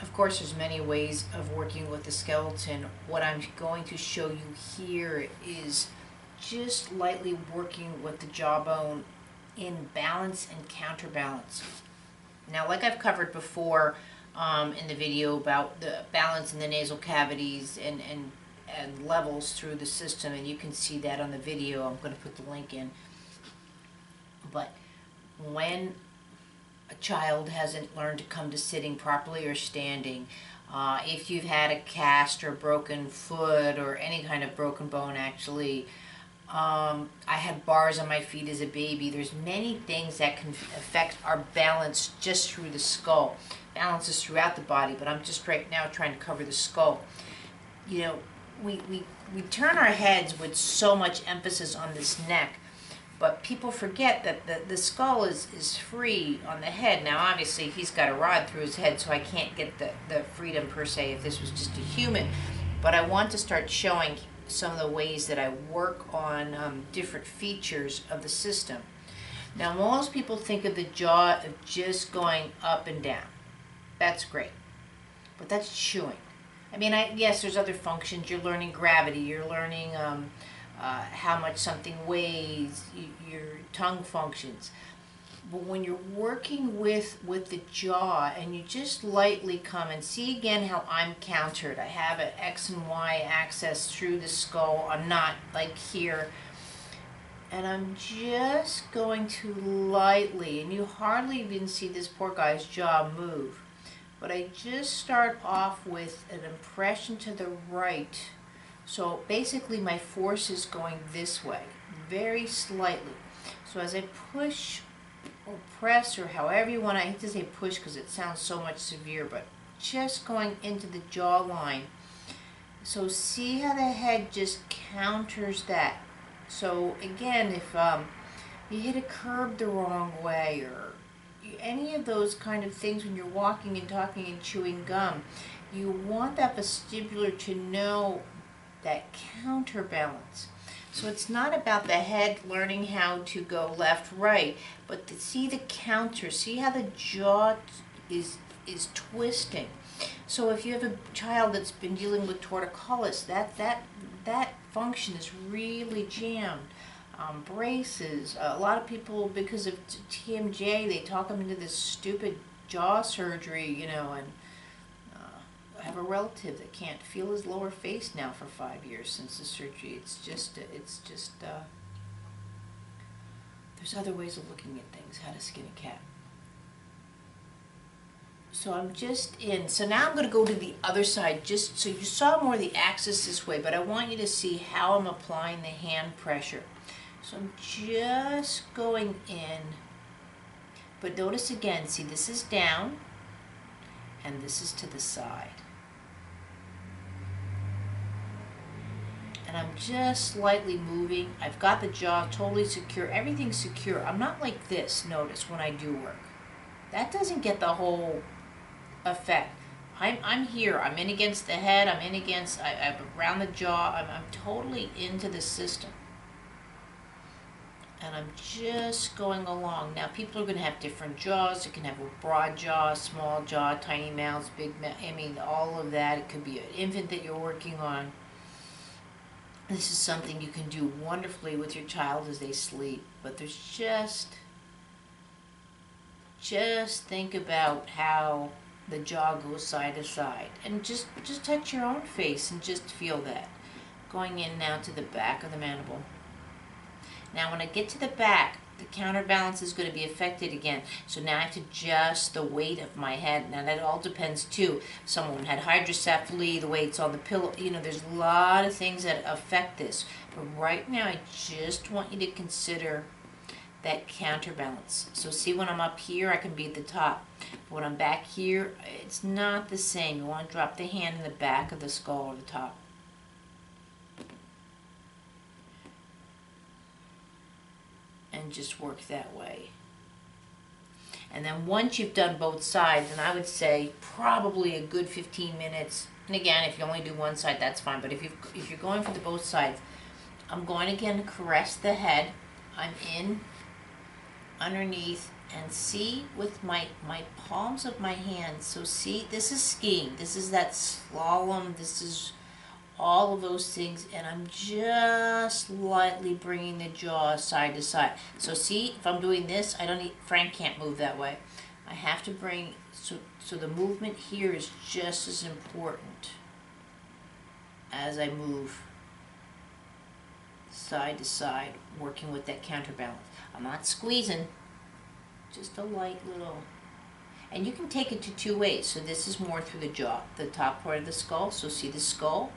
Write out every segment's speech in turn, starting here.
Of course, there's many ways of working with the skeleton. What I'm going to show you here is just lightly working with the jawbone in balance and counterbalance. Now, like I've covered before in the video about the balance in the nasal cavities and levels through the system, and you can see that on the video. I'm going to put the link in. But when a child hasn't learned to come to sitting properly or standing, if you've had a cast or broken foot or any kind of broken bone actually, I had bars on my feet as a baby. There's many things that can affect our balance just through the skull. Balance is throughout the body, but I'm just right now trying to cover the skull. You know, we turn our heads with so much emphasis on this neck, but people forget that the skull is free on the head. Now, obviously, he's got a rod through his head, so I can't get the freedom per se if this was just a human. But I want to start showing some of the ways that I work on different features of the system. Now, most people think of the jaw of just going up and down. That's great, but that's chewing. I mean, yes, there's other functions. You're learning gravity. You're learning how much something weighs, your tongue functions. But when you're working with the jaw and you just lightly come and see again how I'm countered. I have an X and Y axis through the skull. I'm not like here. And I'm just going to lightly, and you hardly even see this poor guy's jaw move. But I just start off with an impression to the right. So basically my force is going this way, very slightly. So as I push or press, or however you want, I hate to say push because it sounds so much severe, but just going into the jawline. So see how the head just counters that. So again, if you hit a curb the wrong way, or any of those kind of things when you're walking and talking and chewing gum, you want that vestibular to know that counterbalance. So it's not about the head learning how to go left, right, but to see the counter, see how the jaw is twisting. So if you have a child that's been dealing with torticollis, that function is really jammed. Braces. A lot of people, because of TMJ, they talk them into this stupid jaw surgery, you know, and I have a relative that can't feel his lower face now for 5 years since the surgery. It's just, there's other ways of looking at things, how to skin a cat. So I'm just in, so now I'm going to go to the other side, just so you saw more of the axis this way, but I want you to see how I'm applying the hand pressure. So I'm just going in, but notice again, see this is down, and this is to the side. And I'm just slightly moving. I've got the jaw totally secure, everything's secure. I'm not like this, notice, when I do work. That doesn't get the whole effect. I'm here, I'm in against the head, I'm in against, I'm around the jaw, I'm totally into the system. And I'm just going along. Now people are going to have different jaws. You can have a broad jaw, small jaw, tiny mouths, big mouth, I mean all of that. It could be an infant that you're working on. This is something you can do wonderfully with your child as they sleep. But there's just think about how the jaw goes side to side. And just touch your own face and just feel that. Going in now to the back of the mandible. Now when I get to the back, the counterbalance is going to be affected again. So now I have to adjust the weight of my head. Now that all depends too. Someone had hydrocephaly, the weight's on the pillow. You know, there's a lot of things that affect this. But right now I just want you to consider that counterbalance. So see, when I'm up here, I can be at the top. But when I'm back here, it's not the same. You want to drop the hand in the back of the skull or the top. And just work that way. And then once you've done both sides, and I would say probably a good 15 minutes, and again, if you only do one side, that's fine, but if you're going for the both sides, I'm going again to caress the head. I'm in, underneath, And see with my palms of my hands, so see, this is skiing, this is that slalom, this is all of those things, and I'm just lightly bringing the jaw side to side. So see, if I'm doing this, I don't need, Frank can't move that way. I have to bring, so the movement here is just as important as I move side to side, working with that counterbalance. I'm not squeezing, just a light little, and you can take it to two ways. So this is more through the jaw, the top part of the skull, so see the skull,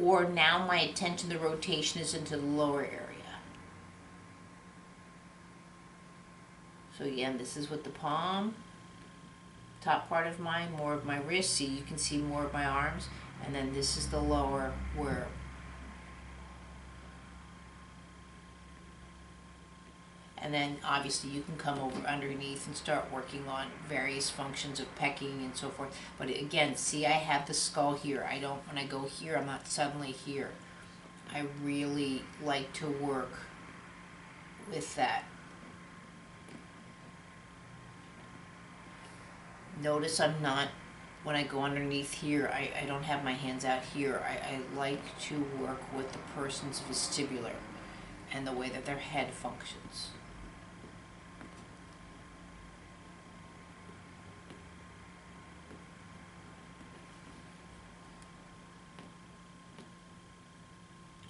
or now my attention, the rotation is into the lower area. So again, this is with the palm, top part of mine, more of my wrist, see you can see more of my arms, and then this is the lower where, and then obviously you can come over underneath and start working on various functions of pecking and so forth. But again, see, I have the skull here. I don't, when I go here, I'm not suddenly here. I really like to work with that. Notice I'm not, when I go underneath here, I don't have my hands out here. I like to work with the person's vestibular and the way that their head functions.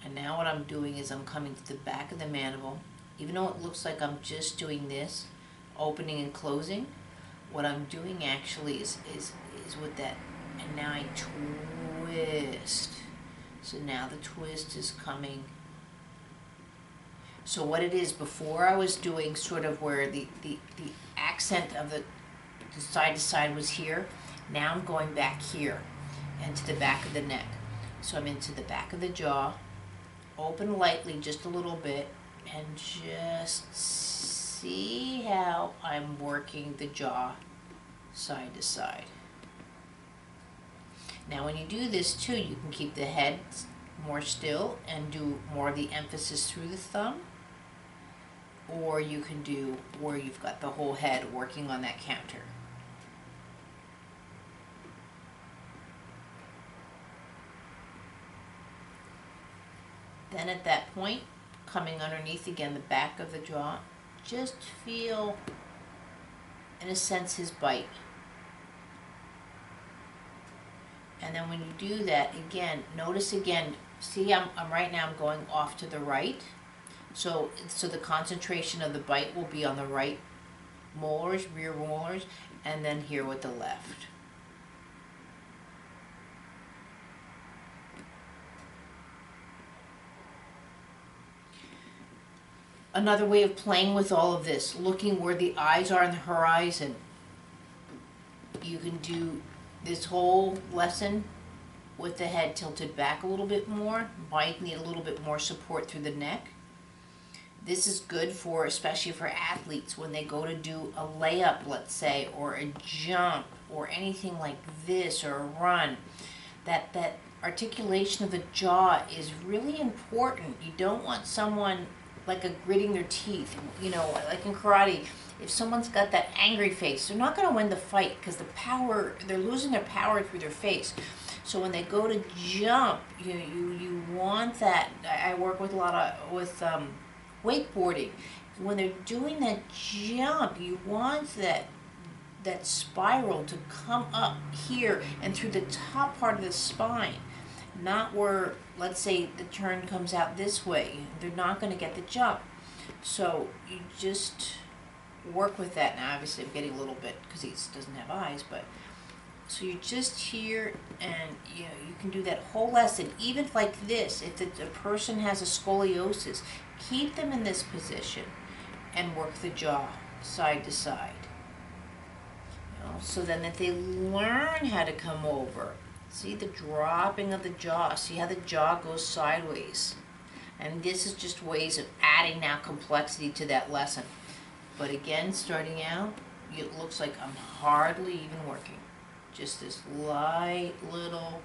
And now what I'm doing is I'm coming to the back of the mandible. Even though it looks like I'm just doing this, opening and closing, what I'm doing actually is with that, and now I twist. So now the twist is coming. So what it is, before I was doing sort of where the accent of the side to side was here, now I'm going back here and to the back of the neck. So I'm into the back of the jaw, open lightly just a little bit, and just see how I'm working the jaw side to side. Now when you do this too, you can keep the head more still and do more of the emphasis through the thumb, or you can do where you've got the whole head working on that counter. Then at that point, coming underneath again, the back of the jaw, just feel, in a sense, his bite. And then when you do that, again, notice again, see I'm right now I'm going off to the right. So the concentration of the bite will be on the right molars, rear molars, and then here with the left. Another way of playing with all of this, looking where the eyes are on the horizon. You can do this whole lesson with the head tilted back a little bit more. Might need a little bit more support through the neck. This is good for, especially for athletes, when they go to do a layup, let's say, or a jump, or anything like this, or a run. That articulation of the jaw is really important. You don't want someone like gritting their teeth, you know, like in karate. If someone's got that angry face, they're not going to win the fight because the power, they're losing their power through their face. So when they go to jump, you want that. I work with a lot of wakeboarding. When they're doing that jump, you want that spiral to come up here and through the top part of the spine, not where, let's say, the turn comes out this way. They're not going to get the jump. So you just work with that. Now obviously I'm getting a little bit because he doesn't have eyes, but so you're just here, and you know you can do that whole lesson, even like this. If a person has a scoliosis, keep them in this position and work the jaw side to side. You know, so then that they learn how to come over. See the dropping of the jaw. See how the jaw goes sideways. And this is just ways of adding now complexity to that lesson. But again, starting out, it looks like I'm hardly even working. Just this light little,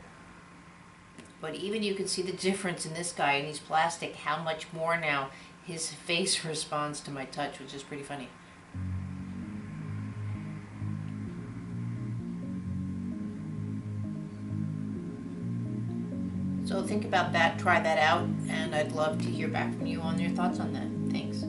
but even you can see the difference in this guy, and he's plastic, how much more now his face responds to my touch, which is pretty funny. So think about that, try that out, and I'd love to hear back from you on your thoughts on that. Thanks.